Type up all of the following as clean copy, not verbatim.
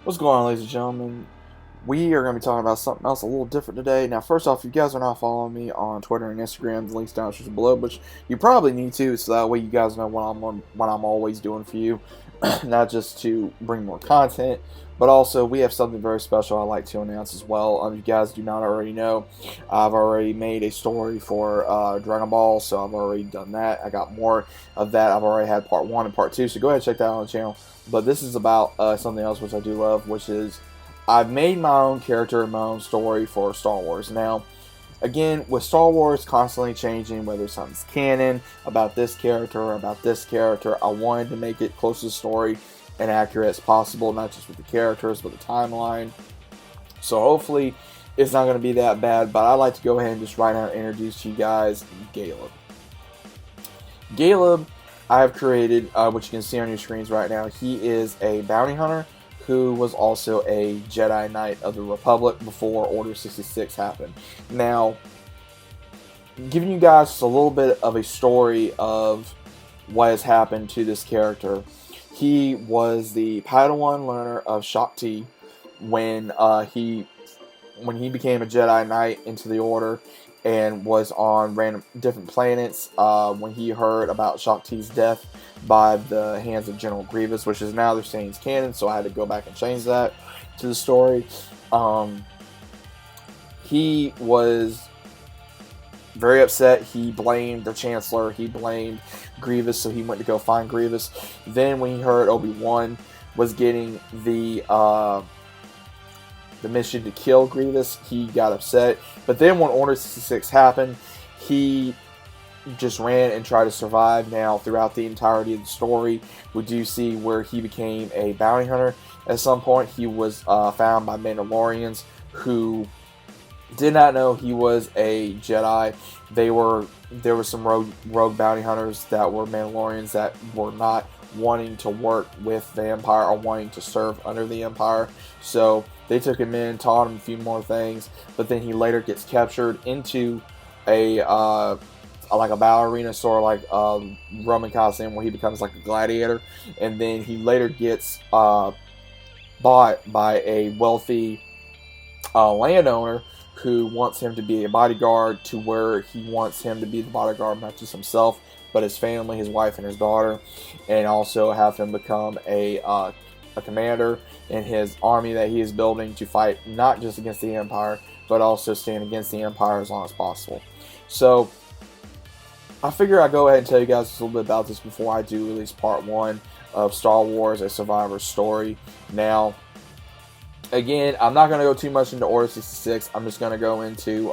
What's going on, ladies and gentlemen? We are going to be talking about something else a little different today. Now, first off, if you guys are not following me on Twitter and Instagram, the links down in the description below, which you probably need to, so that way you guys know what I'm always doing for you, not just to bring more content, but also we have something very special I'd like to announce as well. If you guys do not already know, I've already made a story for Dragon Ball, so I've already done that. I got more of that. I've already had part 1 and part 2, so go ahead and check that out on the channel. But this is about something else which I do love, which is I've made my own character and my own story for Star Wars. Now, again, with Star Wars constantly changing, whether something's canon about this character or about this character, I wanted to make it close to the story and accurate as possible, not just with the characters, but the timeline. So hopefully it's not going to be that bad, but I'd like to go ahead and just right now introduce to you guys Galeb. Galeb, I have created, which you can see on your screens right now. He is a bounty hunter who was also a Jedi Knight of the Republic before Order 66 happened. Now, giving you guys just a little bit of a story of what has happened to this character. He was the Padawan learner of Shakti when he became a Jedi Knight into the Order and was on random different planets when he heard about Shakti's death by the hands of General Grievous, which is now they're saying is canon, so I had to go back and change that to the story. He was very upset. He blamed the Chancellor. He blamed Grievous, so he went to go find Grievous. Then when he heard Obi-Wan was getting the mission to kill Grievous, he got upset. But then when Order 66 happened, he just ran and tried to survive. Now, throughout the entirety of the story, we do see where he became a bounty hunter. At some point, he was found by Mandalorians who did not know he was a Jedi. There were some rogue bounty hunters that were Mandalorians that were not wanting to work with the Empire or wanting to serve under the Empire. So they took him in, taught him a few more things, but then he later gets captured into a like a battle arena, sort of like Roman Coliseum, where he becomes like a gladiator, and then he later gets bought by a wealthy landowner who wants him to be a bodyguard, to where he wants him to be the bodyguard not just himself, but his family, his wife, and his daughter, and also have him become a commander in his army that he is building to fight not just against the Empire, but also stand against the Empire as long as possible. So I figure I'll go ahead and tell you guys a little bit about this before I do release part 1 of Star Wars: A Survivor's Story. Now, again, I'm not going to go too much into Order 66. I'm just going to go into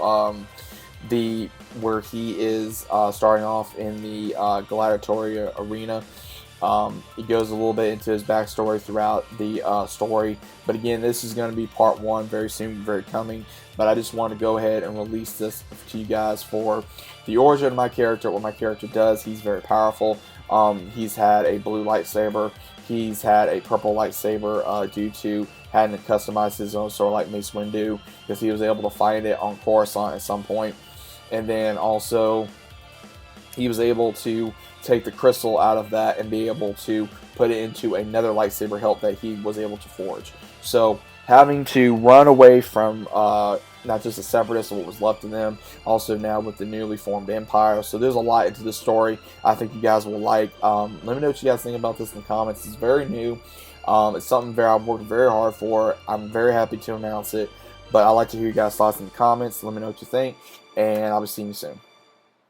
where he is starting off in the gladiatorial arena. He goes a little bit into his backstory throughout the story, but again, this is going to be part 1 very soon, very coming. But I just want to go ahead and release this to you guys for the origin of my character, what my character does. He's very powerful. He's had a blue lightsaber. He's had a purple lightsaber due to having to customize his own, sort of like Mace Windu, because he was able to find it on Coruscant at some point. And then also, he was able to take the crystal out of that and be able to put it into another lightsaber hilt that he was able to forge. So, having to run away from not just the Separatists and what was left of them, also now with the newly formed Empire. So there's a lot into this story I think you guys will like. Let me know what you guys think about this in the comments. It's very new. It's something I've worked very hard for. I'm very happy to announce it. But I'd like to hear you guys' thoughts in the comments. Let me know what you think. And I'll be seeing you soon.